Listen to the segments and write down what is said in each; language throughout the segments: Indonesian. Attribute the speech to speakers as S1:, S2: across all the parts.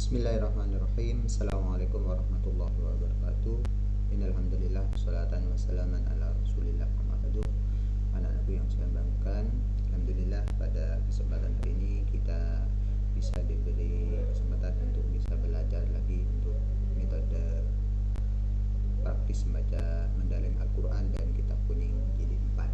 S1: Bismillahirrahmanirrahim. Assalamualaikum warahmatullahi wabarakatuh. Innalhamdulillah Wassalatan wassalaman ala rasulillah amma ba'du. Anak-anakku yang saya banggakan, alhamdulillah pada kesempatan hari ini kita bisa diberi kesempatan untuk bisa belajar lagi untuk metode praktis membaca mendalam Al-Quran dan kitab kuning jilid 4.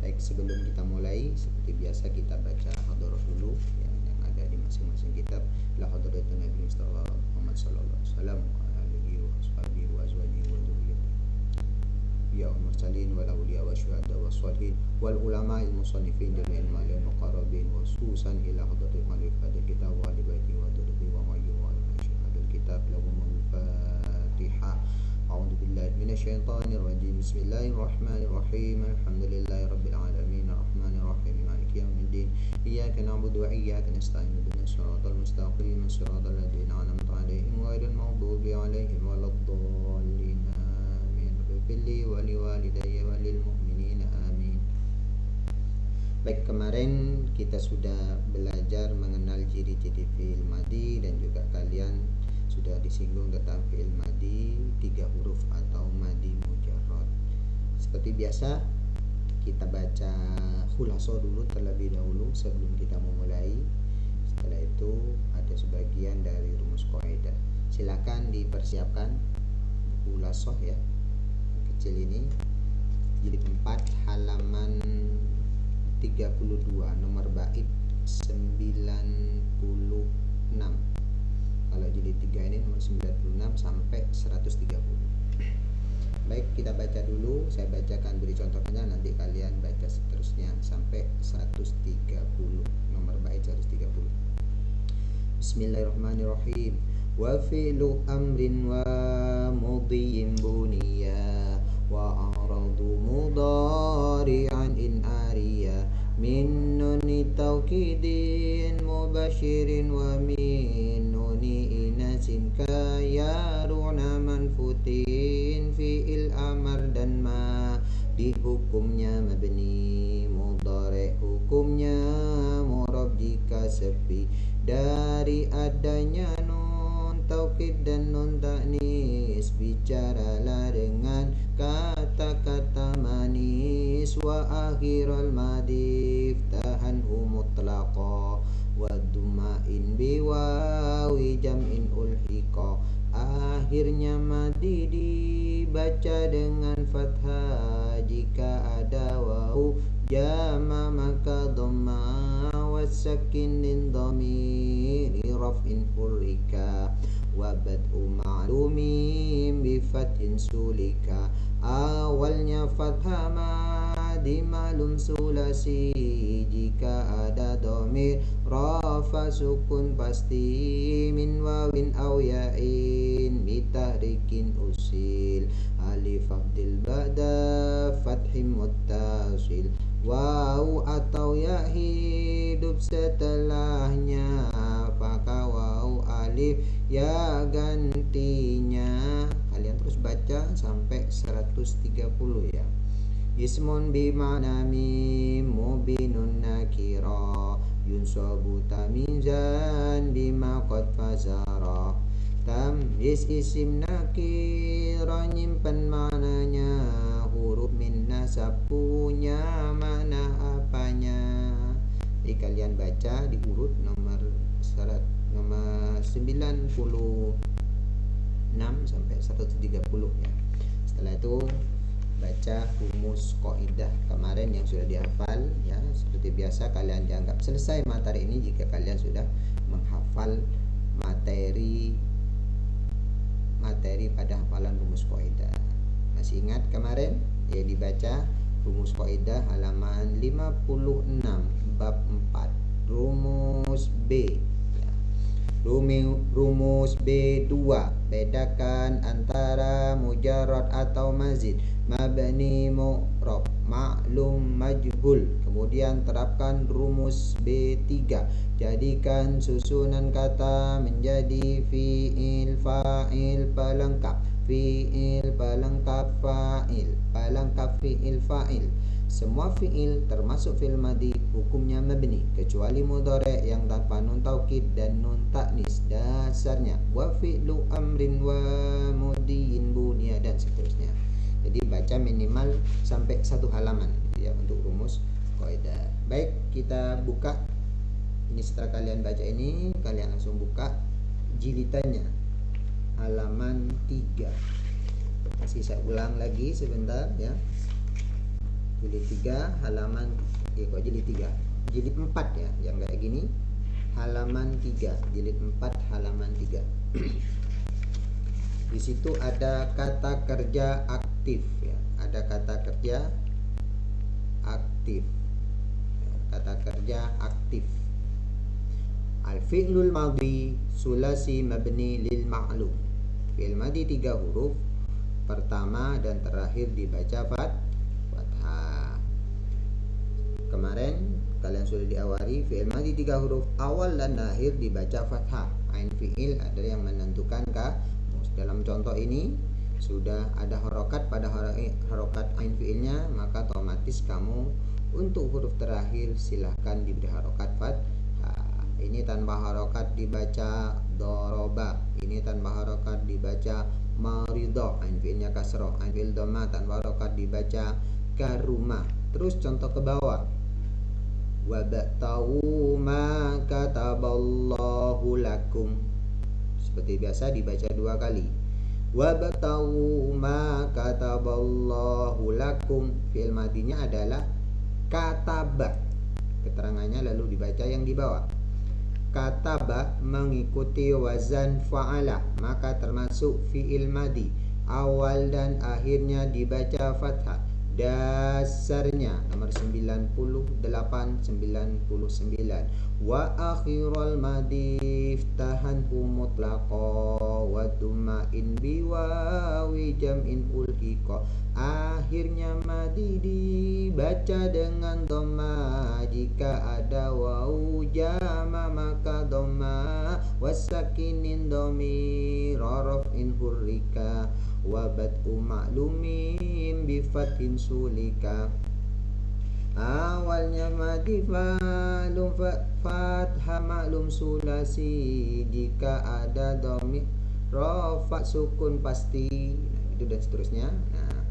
S1: Baik, sebelum kita mulai, seperti biasa kita baca hadharah dulu yang ada di masing-masing kitab. La hadratin Nabi Mustafa Muhammad sallallahu alaihi wasallam wa alihi wa ashabihi wa azwajihi wa dzurriyyatihi ya mursalin wal awliya wa syuhada wa shalihin wal ulama al musannifin jami'al malil muqarrabin wa susan ila hadratil khalifah kitab wa libaiti wa dzurriyyati wa mayyu wa syuhadul kitab lahumul fatihah. A'udzu billahi minasyaitonir rajim. Bismillahirrahmanirrahim. Alhamdulillahi rabbil alamin arrahmanir rahim maliki yaumiddin. Iyyaka na'budu wa iyyaka nasta'in ihdinas siratal mustaqim siratal ladzina an'amta 'alaihim ghairil maghdubi 'alaihim waladdallin. Amin. Rabbil wa liwalidayya wa lil mu'minina amin. Baik, kemarin kita sudah belajar mengenal ciri-ciri fi'il madhi dan juga kalian sudah disinggung tentang fi'il madhi 3 huruf atau madhi mujarrad. Seperti biasa kita baca khulaso dulu terlebih dahulu sebelum kita memulai. Setelah itu ada sebagian dari rumus kaidah. Silakan dipersiapkan khulaso ya. Yang kecil ini jilid 4 halaman 32 nomor bait 96. Kalau jilid 3 ini nomor 96 sampai 130. Baik, kita baca dulu. Saya bacakan beri contohnya, nanti kalian baca seterusnya sampai 130. Nomor bait 130. Bismillahirrahmanirrahim. Wa fi'lu amrin wa mudhiyin buniya wa aradu mudari'an in ariya min nuni taukidin mubashirin wa min nuni inasin kayaruna manfutin fi'il amar dan ma di hukumnya mabni mudhari hukumnya murab jika sepi dari adanya nun taukid dan nun ta'nis. Bicaralah dengan kata-kata manis wa akhiral madif tahanhu mutlaqa wa dumain biwawi jam'in ulhiqa. Akhirnya madi dibaca dengan fathah jika ada wawu jama maka dhamma wasakinin dhamiri raf'in hurrika wa bad'u ma'lumin bifathin sulika. Awalnya fathah madi malum sulasi jika ada dhamir rafa sukun pasti min wawin aw ya'in bitahrikin usil alif abdil ba'da fathim muttasil waw atau ya hidup setelahnya maka waw alif ya gantinya. Kalian terus baca sampai 130 ya. Ismun bima'na mim mubinun nakira yunsabu tamizan bima qad fazara. Tamyiz isim nakira nyimpen maknanya huruf min nasab punya mana apanya. Jadi kalian baca diurut nomor 96 sampai 130 ya. Setelah itu baca rumus kaidah kemarin yang sudah dihafal ya. Seperti biasa kalian dianggap selesai materi ini jika kalian sudah menghafal materi pada hafalan rumus kaidah. Masih ingat kemarin? Ya, dibaca rumus kaidah halaman 56 bab 4 rumus B. Rumus B2, bedakan antara mujarrad atau mazid, mabni mu'rab, ma'lum majhul. Kemudian terapkan rumus B3, jadikan susunan kata menjadi fi'il fa'il pelengkap, fi'il pelengkap fa'il, pelengkap fi'il fa'il. Semua fi'il termasuk fi'il madhi hukumnya mabni kecuali mudhari yang tanpa nun taukid dan nun ta'nis dan dasarnya, wa fi'lu amrin wa mudiin bunya, dan seterusnya. Jadi baca minimal sampai 1 halaman ya untuk rumus kaidah. Baik, kita buka. Ini setelah kalian baca ini, kalian langsung buka jilitannya, halaman 3. Masih saya ulang lagi sebentar ya. Jilid 3 halaman jilid 3. Jilid 4 ya, yang kayak gini. Halaman 3, jilid 4 halaman 3. Di situ ada kata kerja aktif ya. Ada kata kerja aktif. Kata kerja aktif. Al-fi'lul madhi sulasi mabni lil ma'lum. Fi'il madhi 3 huruf, pertama dan terakhir dibaca fathah. Kemarin kalian sudah diawari fi'il madhi 3 huruf, awal dan akhir dibaca fathah. Ain fi'il adalah yang menentukan kamus. Dalam contoh ini sudah ada harokat pada harokat ain fi'ilnya, maka otomatis kamu untuk huruf terakhir silahkan diberi harokat fathah. Ini tanpa harokat dibaca doroba. Ini tanpa harokat dibaca marido. Ain fi'ilnya kasroh. Ain fi'il dhamma tanpa harokat dibaca karuma. Terus contoh ke bawah. Wabta'u ma kataballahu lakum. Seperti biasa dibaca 2 kali. Wabta'u ma kataballahu lakum. Fi'il madinya adalah kataba. Keterangannya lalu dibaca yang di bawah. Kataba mengikuti wazan fa'ala, maka termasuk fi'il madi. Awal dan akhirnya dibaca fathah. Dasarnya nomor 98 99. Wa akhirul madi iftahanhu mutlaqa wa tumain biwawi jam'in ulhiqa. Akhirnya madi dibaca dengan dhamma, jika ada wawu jama maka dhamma, wasakinin dhamir raf'in hurrika, wa bad'u ma'lumin bifatin sulika. Awalnya madi ma'lum fathah ma'lum sulasi, jika ada dhamir rafa sukun pasti. Nah, itu dan seterusnya. Nah,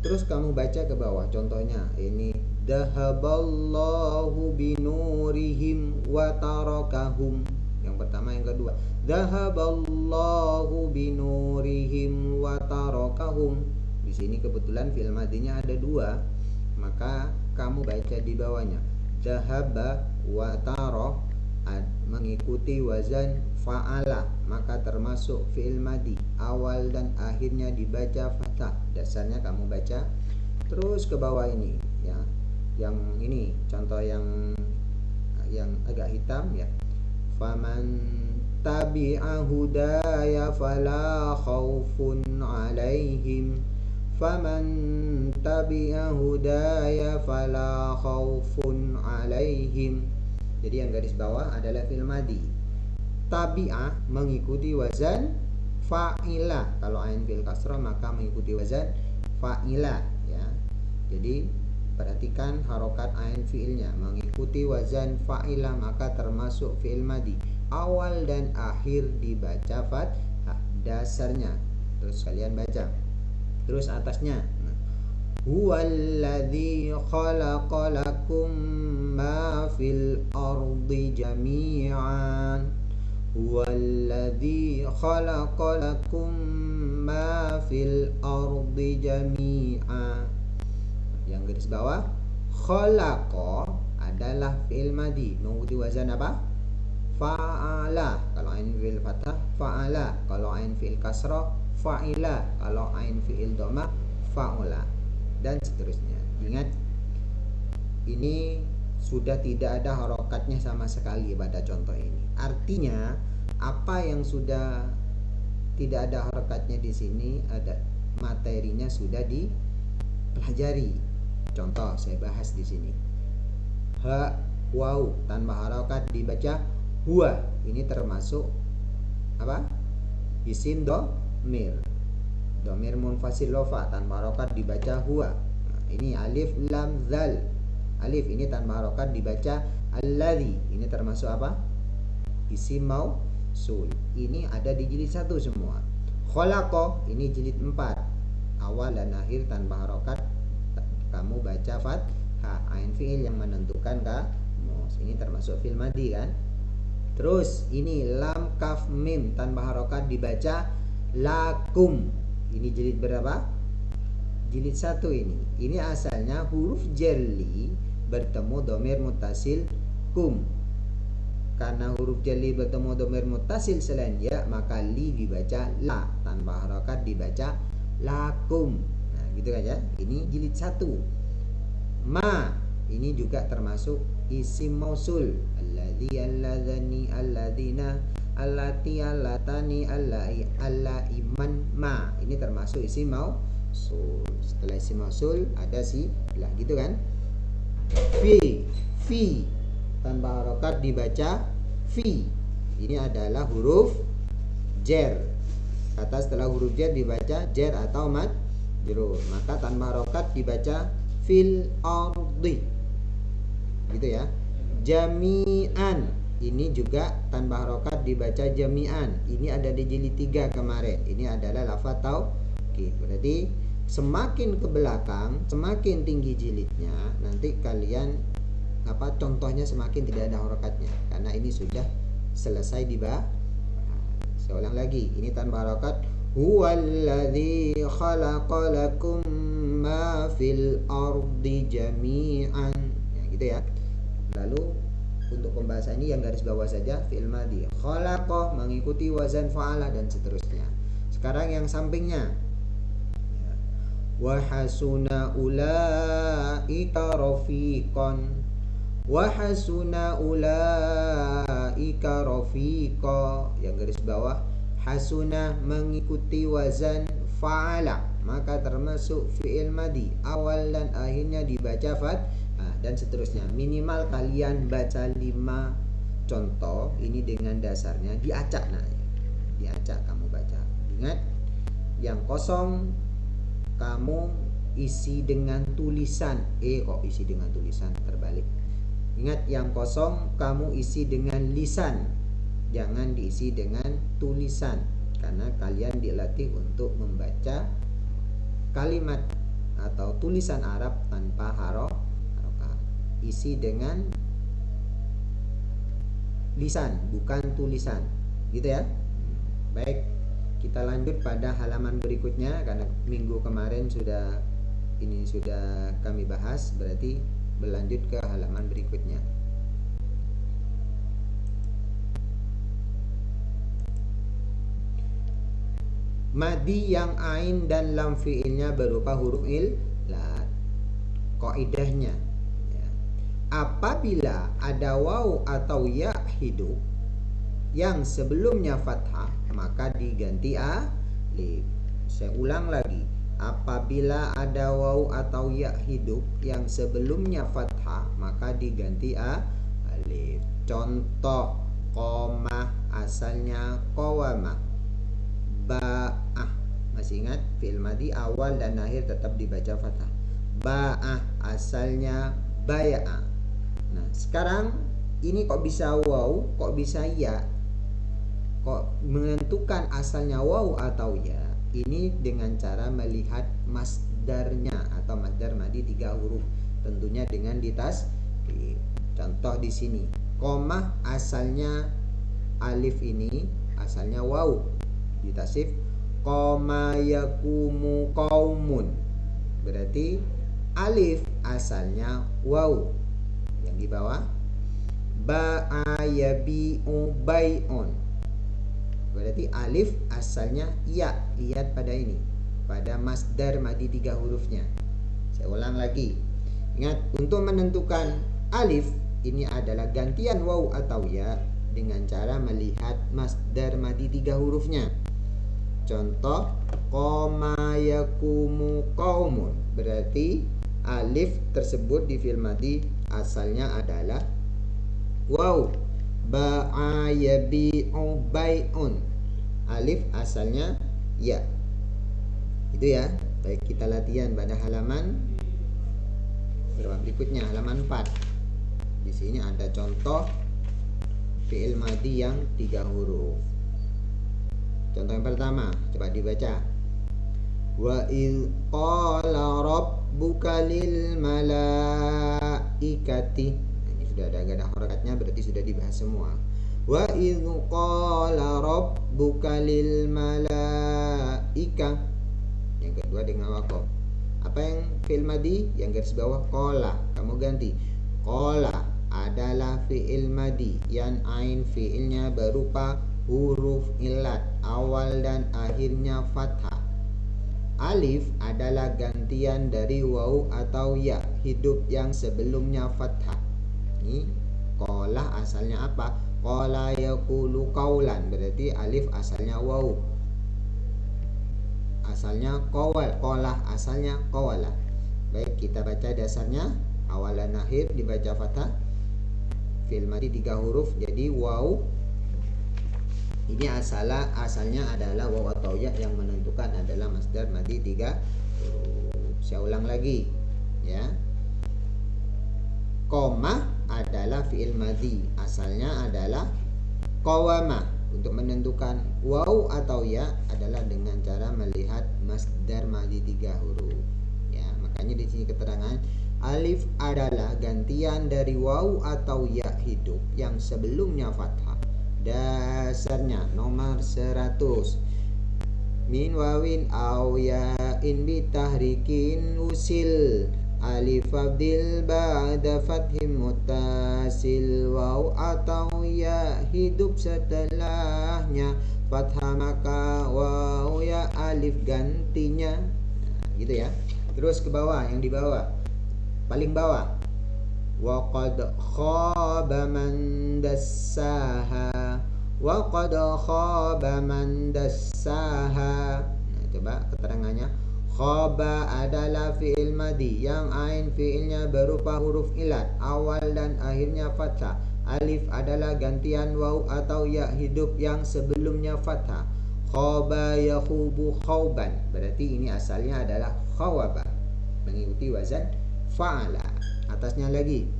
S1: terus kamu baca ke bawah contohnya. Ini dahaballahu binurihim wa tarakahum. Yang pertama, yang kedua. Dahaballahu binurihim wa tarakahum. Di sini kebetulan fi'il madinya ada 2, maka kamu baca di bawahnya. Dahaba wa tara mengikuti wazan fa'ala, maka termasuk fi'il madi. Awal dan akhirnya dibaca fathah. Dasarnya kamu baca. Terus ke bawah ini ya. Yang ini contoh yang agak hitam ya. Faman tabi'a hudaya fala khaufun 'alaihim. Faman tabi'a hudaya fala khaufun 'alaihim. Jadi yang garis bawah adalah fi'il madi. Tabi'ah mengikuti wazan fa'ila. Kalau ain fi'il kasrah maka mengikuti wazan fa'ila ya. Jadi perhatikan harokat ain fi'ilnya mengikuti wazan fa'ila, maka termasuk fi'il madi. Awal dan akhir dibaca fathah. Dasarnya. Terus kalian baca. Terus atasnya. Huwallazi khalaqa lakum ma fil ardi jami'an. Huwallazi khalaqa lakum ma fil ardi jami'an. Yang garis bawah, khalaqa adalah fi'il madi mengikuti wazan apa? Fa'ala. Kalau ain fi'il fathah fa'ala. Kalau ain fi'il kasrah fa'ila. Kalau ain fi'il dhamma fa'ula, dan seterusnya. Ingat, ini sudah tidak ada harokatnya sama sekali pada contoh ini. Artinya apa yang sudah tidak ada harokatnya di sini, ada materinya sudah dipelajari. Contoh saya bahas di sini. Ha, waw tanpa harokat dibaca huwa. Ini termasuk apa? Isim domir. Domir munfasil lofa tanpa harokat dibaca huwa. Nah, ini alif lam zal. Alif ini tanpa harokat dibaca alladzi. Ini termasuk apa? Isim sul. Ini ada di jilid 1 semua. Khalaqa ini jilid 4, awal dan akhir tanpa harokat. Kamu baca fathah, ain fiil yang menentukan kamus. Ini termasuk fi'il madhi kan. Terus ini lam kaf mim tanpa harokat dibaca lakum. Ini jilid berapa? Jilid 1 ini. Ini asalnya huruf jelli bertemu domir mutasil kum. Karena huruf jelli bertemu domir mutasil selain ya, maka li dibaca la, tanpa harokat dibaca lakum. Nah, gitu kan ya. Ini jilid 1. Ma ini juga termasuk isim mausul. Alladzi, alladzani, alladzina, allati, allatani, allai, allaiman. Ma ini termasuk isim mausul. Setelah isim mausul ada si lah, gitu kan. Fi tanpa harokat dibaca fi. Ini adalah huruf jer. Kata setelah huruf jer dibaca jer atau majrur. Maka tanpa harokat dibaca fil ardi, gitu ya. Jami'an ini juga tanpa harokat dibaca jami'an. Ini ada di jilid 3 kemarin. Ini adalah lafaz taukid. Berarti semakin ke belakang, semakin tinggi jilidnya, nanti kalian contohnya semakin tidak ada harokatnya, karena ini sudah selesai dibahas. Saya ulang lagi, ini tanpa harokat. Huwallazi khalaqa lakum ma fil ardi jami'an. Ya, gitu ya. Lalu untuk pembahasan ini yang garis bawah saja fi'il madhi. Khalaqa mengikuti wazan fa'ala dan seterusnya. Sekarang yang sampingnya. Wa hasuna ulaika rafiqan. Wa hasuna ulaika rafiqa. Yang garis bawah, hasuna mengikuti wazan fa'ala, maka termasuk fi'il madhi, awal dan akhirnya dibaca fathah dan seterusnya. Minimal kalian baca 5 contoh ini dengan dasarnya, diacak. Nah, diacak kamu baca. Ingat, yang kosong kamu isi dengan tulisan. Kok isi dengan tulisan? Terbalik. Ingat, yang kosong kamu isi dengan lisan, jangan diisi dengan tulisan, karena kalian dilatih untuk membaca kalimat atau tulisan Arab tanpa harokat. Isi dengan lisan, bukan tulisan, gitu ya. Baik, kita lanjut pada halaman berikutnya, karena minggu kemarin sudah kami bahas, berarti berlanjut ke halaman berikutnya. Madhi yang ain dan lam fiilnya berupa huruf illat. Kaidahnya ya, apabila ada waw atau ya hidup yang sebelumnya fathah, maka diganti alif. Saya ulang lagi, apabila ada waw atau ya hidup yang sebelumnya fathah, maka diganti alif. Contoh, qomah asalnya qawamah. Ba'ah, masih ingat fi'il madhi awal dan akhir tetap dibaca fathah. Ba'ah asalnya baya'ah. Nah, sekarang ini kok bisa waw, kok bisa ya? Kok menentukan asalnya waw atau ya? Ini dengan cara melihat masdarnya atau masdar madhi 3 huruf, tentunya dengan ditasdid. Contoh di sini, komah asalnya alif, ini asalnya waw, ditasif qoma yakumu qaumun, berarti alif asalnya waw. Yang di bawah, ba'a yabi'u bai'un, berarti alif asalnya ya. Lihat pada ini, pada masdar madhi 3 hurufnya. Saya ulang lagi, ingat, untuk menentukan alif ini adalah gantian waw atau ya dengan cara melihat masdar madhi 3 hurufnya. Contoh, qoma yakumu qaumun, berarti alif tersebut di fi'il madhi asalnya adalah waw. Ba'a yabi'u bai'un, alif asalnya ya. Itu ya. Baik, kita latihan pada halaman berikutnya, halaman 4. Di sini ada contoh fi'il madhi yang 3 huruf. Contoh yang pertama, coba dibaca. Wa idh qala rabbuka lil malaikati. Nah, ini sudah ada harakatnya, berarti sudah dibahas semua. Wa idh qala rabbuka lil malaika. Yang kedua dengan waqaf. Apa yang fi'il madhi? Yang garis bawah qala. Kamu ganti. Qala adalah fi'il madhi yang ain fi'ilnya berupa huruf ilat, awal dan akhirnya fathah. Alif adalah gantian dari waw atau ya hidup yang sebelumnya fathah. Ini qala asalnya apa? Qala yaqulu qaulan, berarti alif asalnya waw. Asalnya qawal, qala asalnya qawala. Baik, kita baca dasarnya. Awal dan akhir dibaca fathah. Fi'il madhi 3 huruf, jadi waw. Ini asalnya adalah waw atau ya yang menentukan adalah masdar madhi 3 huruf. Saya ulang lagi ya. Koma adalah fi'il madhi, asalnya adalah qawama. Untuk menentukan waw atau ya adalah dengan cara melihat masdar madhi 3 huruf. Ya, makanya di sini keterangan alif adalah gantian dari waw atau ya hidup yang sebelumnya fathah. Dasarnya nomor 100. Min wawin aw ya'in bitahrikin usil. Alif abdil ba'da fathim mutasil. Waw atau ya hidup setelahnya fathah, maka waw ya alif gantinya. Nah, gitu ya. Terus ke bawah, yang di bawah, paling bawah. Wa qad khaba man dassaha. Wa qad khaba man dassaha. Nah, coba keterangannya. Khaba adalah fi'il madhi yang ain fi'ilnya berupa huruf ilat, awal dan akhirnya fathah. Alif adalah gantian waw atau ya hidup yang sebelumnya fathah. Khaba yakhubu khauban, berarti ini asalnya adalah khawaba, mengikuti wazan fa'ala. Atasnya lagi,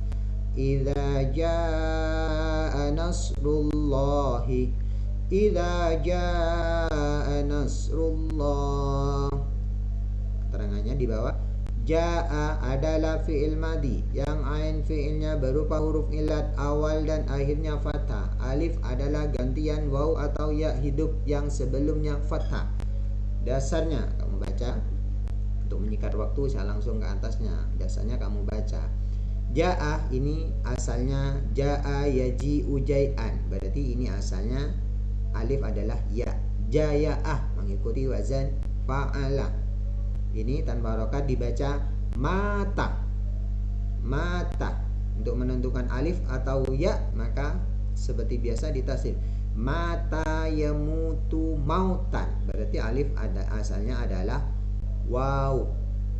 S1: idza jaa nasrullahi. Idza jaa nasrullah. Keterangannya di bawah. Jaa adalah fi'il madhi yang ain fi'ilnya berupa huruf ilat, awal dan akhirnya fathah. Alif adalah gantian waw atau ya hidup yang sebelumnya fathah. Dasarnya kamu baca. Untuk menyikat waktu saya langsung ke atasnya. Dasarnya kamu baca. Jaa ini asalnya jaa yaji ujai'an, berarti ini asalnya alif adalah ya. Jaya'ah mengikuti wazan fa'ala. Ini tanpa harokat dibaca mata. Mata. Untuk menentukan alif atau ya maka seperti biasa ditasrif. Mata yamutu mautan, berarti alif asalnya adalah waw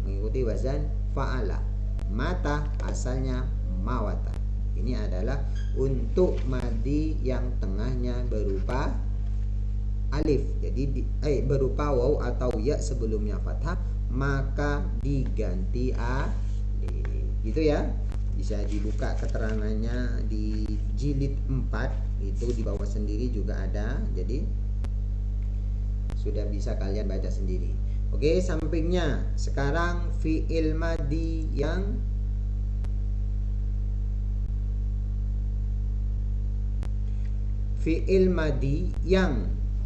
S1: mengikuti wazan fa'ala. Mata asalnya mawata. Ini adalah untuk madhi yang tengahnya berupa alif, jadi berupa waw atau ya sebelumnya fathah, maka diganti alif. Gitu ya. Bisa dibuka keterangannya di jilid 4, itu di bawah sendiri juga ada. Jadi sudah bisa kalian baca sendiri. Oke, sampingnya sekarang fi'il madhi yang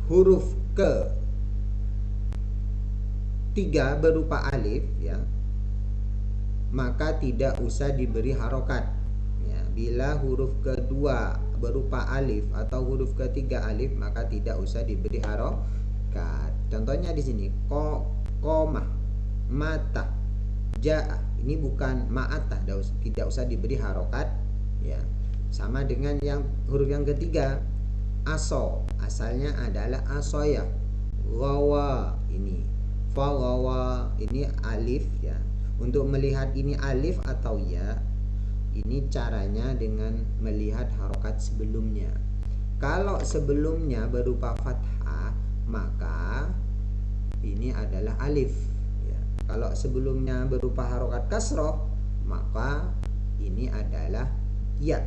S1: huruf ke 3 berupa alif ya, maka tidak usah diberi harokat ya. Bila huruf kedua berupa alif atau huruf ketiga alif, maka tidak usah diberi harokat. Contohnya di sini qomah, mata, jaa. Ini bukan ma'ata, tidak usah diberi harokat ya. Sama dengan yang huruf yang ketiga, aso, asalnya adalah asoya. Gawa ini fagawa, ini alif ya. Untuk melihat ini alif atau ya, ini caranya dengan melihat harokat sebelumnya. Kalau sebelumnya berupa fathah, maka ini adalah alif ya. Kalau sebelumnya berupa harokat kasroh, maka ini adalah ya.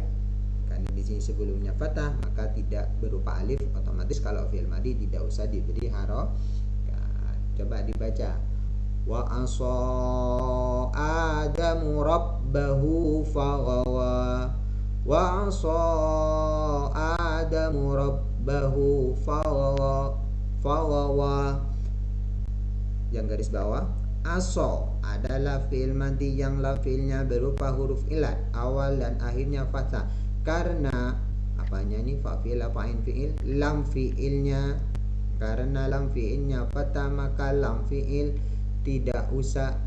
S1: Kan Karena di sini sebelumnya fathah maka tidak berupa alif, otomatis kalau fi'il madhi tidak usah diberi harokat. Coba dibaca. Wa asa Adamu rabbahu faghawa. Wa asa Adamu rabbahu faghawa. Yang garis bawah, aso adalah fi'il madhi yang la fi'ilnya berupa huruf ilat, awal dan akhirnya fathah. Karena apanya nih, fa fi'il apa ain fi'il? Lam fi'ilnya, karena lam fi'ilnya fathah maka lam fi'il tidak usah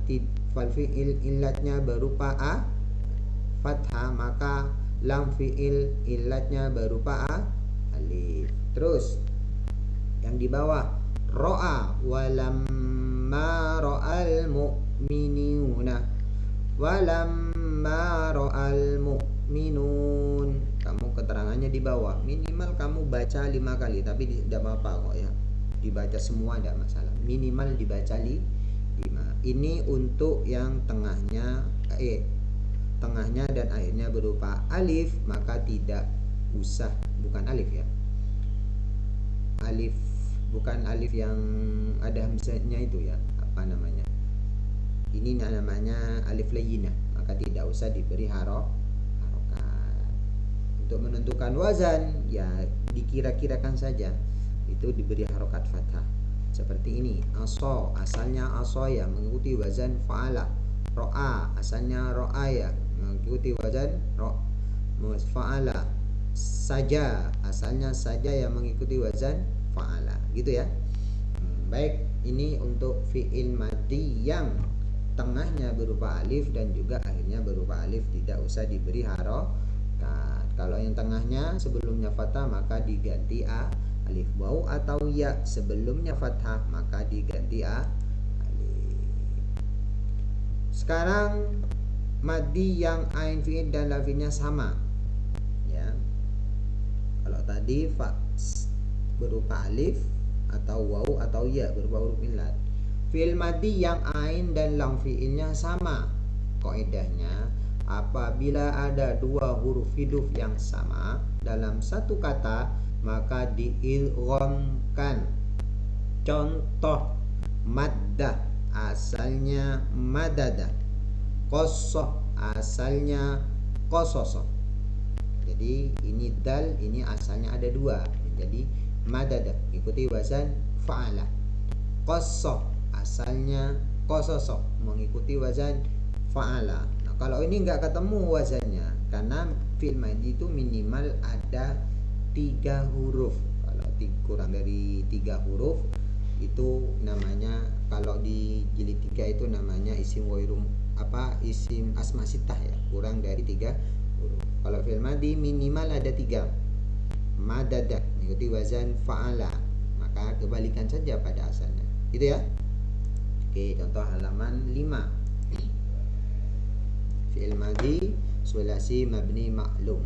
S1: fal fi'il ilatnya berupa a fathah, maka lam fi'il ilatnya berupa a alif. Terus yang di bawah, ro'a walamma ra'al mu'minuna, walamma ra'al mu'minun. Kamu keterangannya di bawah, minimal kamu baca 5 kali, tapi tidak apa-apa kok ya, dibaca semua tidak masalah, minimal dibaca 5. Ini untuk yang tengahnya tengahnya dan akhirnya berupa alif, maka tidak usah, bukan alif ya, alif bukan alif yang ada hamzahnya itu ya, apa namanya, ini namanya alif layyinah, maka tidak usah diberi harokat. Untuk menentukan wazan ya dikira-kirakan saja, itu diberi harokat fathah. Seperti ini, aso asalnya aso ya mengikuti wazan fa'ala. Ro'a asalnya ro'a ya mengikuti wazan fa'ala. Saja asalnya saja yang mengikuti wazan fa'ala, gitu ya. Baik, ini untuk fi'il madhi yang tengahnya berupa alif dan juga akhirnya berupa alif, tidak usah diberi harokat. Kalau yang tengahnya sebelumnya fathah maka diganti a alif, waw atau ya sebelumnya fathah maka diganti a alif. Sekarang madhi yang ain fi'il dan lam fi'ilnya sama ya. Kalau tadi fa berupa alif atau waw atau ya berupa huruf illat, fi'il madhi yang ain dan lam fi'ilnya sama. Kaidahnya, apabila ada 2 huruf hidup yang sama dalam satu kata maka diidghamkan. Contoh, maddah asalnya madada, qassah asalnya qassasa. Jadi ini dal, ini asalnya ada 2, jadi madada ikuti wazan fa'ala. Qassah asalnya qassasa mengikuti wazan fa'ala. Nah, kalau ini enggak ketemu wazannya, karena fi'il madhi itu minimal ada 3 huruf. Kalau kurang dari 3 huruf itu namanya, kalau di jilid 3 itu namanya isim wairum isim asma sittah ya, kurang dari 3 huruf. Kalau fi'il madhi minimal ada 3, madada mengikuti wazan fa'ala, maka kebalikan saja pada asalnya, gitu ya. Oke, contoh halaman 5. Fi'il madhi sulasi mabni maklum.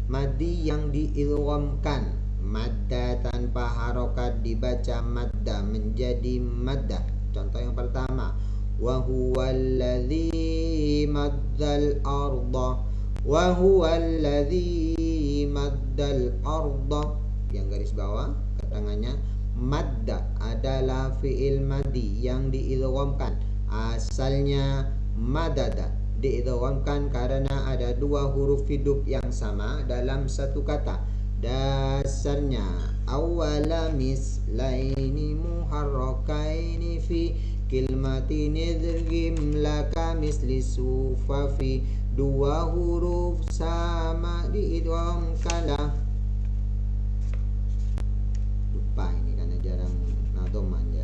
S1: Madhi yang diidghamkan, madda tanpa harokat dibaca madda menjadi madda. Contoh yang pertama, wa huwallazi maddal arda, wa huwallazi maddal arda. Yang garis bawah keterangannya, madda adalah fi'il madhi yang diidghamkan, asalnya madada, diidghamkan karena ada 2 huruf hidup yang sama dalam satu kata. Dasarnya awwala mislaini muharrakaini fi kilmatin idghim laka misli sufafi. 2 huruf sama diidghamkanlah. Lupa ini karena jarang nadoman ya.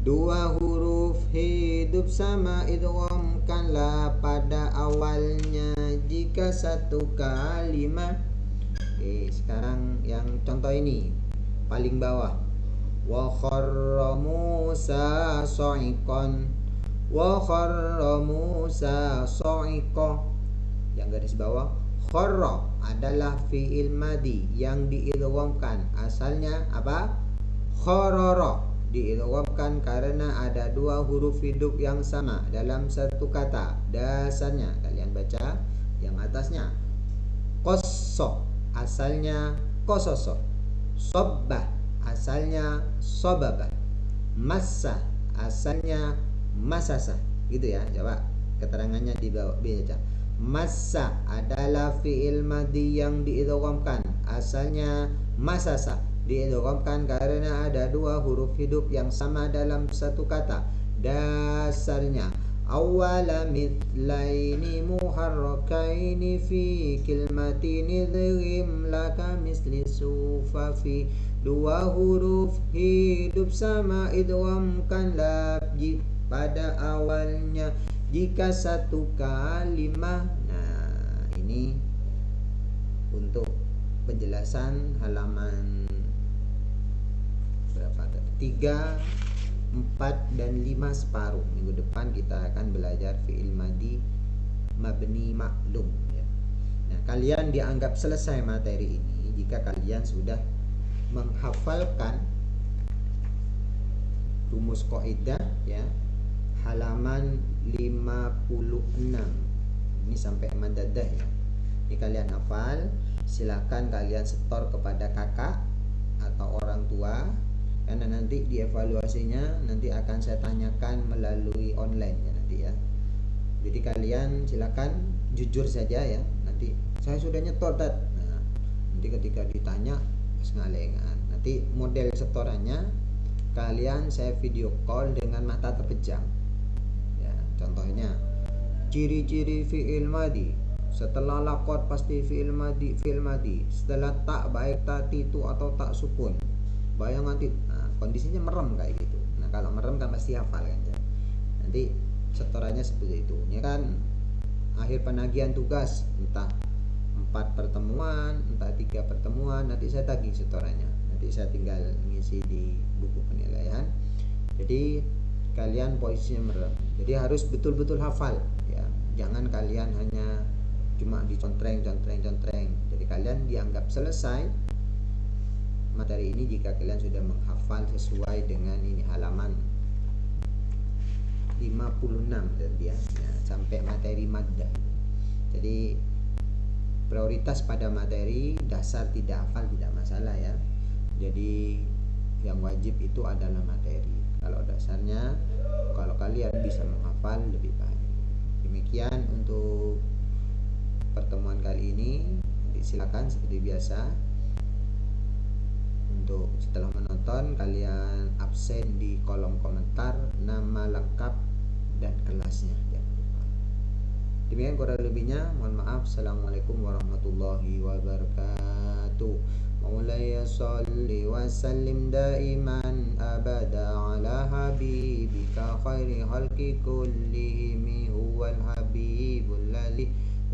S1: Dua huruf hidup sama idghamkanlah pada awalnya jika satu kalimat. Oke, sekarang yang contoh ini paling bawah. Wa kharra Musa sa'iqan, wa kharra Musa sa'iqa. Yang garis bawah, kharra adalah fi'il madhi yang diidghamkan, asalnya apa? Kharara, diidghamkan karena ada dua huruf hidup yang sama dalam satu kata. Dasarnya kalian baca yang atasnya. Qosso asalnya qososo. Sobbah asalnya sobabah. Massa asalnya masasa. Gitu ya. Coba keterangannya di bawah baca. Massa adalah fi'il madhi yang diidghamkan, asalnya masasa, diidghamkan karena ada dua huruf hidup yang sama dalam satu kata. Dasarnya awwala mithlaini muharrakaini fi kilmatin idghim laka misli sufafi. Dua huruf hidup sama idghamkanlah pada awalnya jika satu kalimah. Nah, ini untuk penjelasan halaman berapa? 3, 4 dan 5 separuh. Minggu depan kita akan belajar fi'il madhi mabni ma'lum ya. Nah, kalian dianggap selesai materi ini jika kalian sudah menghafalkan rumus kaidah ya, halaman 56. Ini sampai madadah ya. Ini kalian hafal, silakan kalian setor kepada kakak atau orang tua, karena nanti dievaluasinya nanti akan saya tanyakan melalui online ya nanti ya. Jadi kalian silakan jujur saja ya. Nanti saya sudah nyetor Tat. Nah, nanti ketika ditanya ngalengan. Nanti model setorannya kalian saya video call dengan mata terpejam. Contohnya, ciri-ciri fi'il madhi. Setelah laqad pasti fi'il madhi, setelah tak baik tak itu atau tak sukun. Bayang nanti, nah, kondisinya merem kayak gitu. Nah, kalau merem kan pasti hafal kan ya. Nanti setorannya seperti itu. Ya kan, akhir penagihan tugas entah 4 pertemuan, entah 3 pertemuan, nanti saya tagih setorannya. Nanti saya tinggal ngisi di buku penilaian. Jadi kalian posisinya merem. Jadi harus betul-betul hafal ya. Jangan kalian hanya cuma dicontreng. Jadi kalian dianggap selesai materi ini jika kalian sudah menghafal sesuai dengan ini halaman 56 ya, sampai materi maddah. Jadi prioritas pada materi dasar tidak hafal tidak masalah ya. Jadi yang wajib itu adalah materi. Kalau dasarnya, kalau kalian bisa menghafal lebih baik. Demikian untuk pertemuan kali ini. Silakan seperti biasa untuk setelah menonton kalian absen di kolom komentar nama lengkap dan kelasnya. Jangan lupa. Demikian kurang lebihnya. Mohon maaf. Assalamualaikum warahmatullahi wabarakatuh. مولاي صل وسلم دائما أبدا على حبيبك خير خلق كلهم هو الحبيب الذي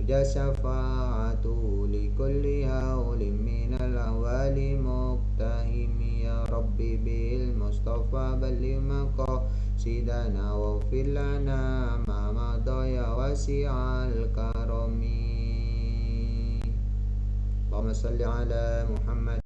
S1: رجى شفاعته لكل هول من الأهوال مقتحم يا ربي بالمصطفى بلغ مقاصدنا واغفر لنا ما مضى يا واسع الكرم. اللهم صل على محمد.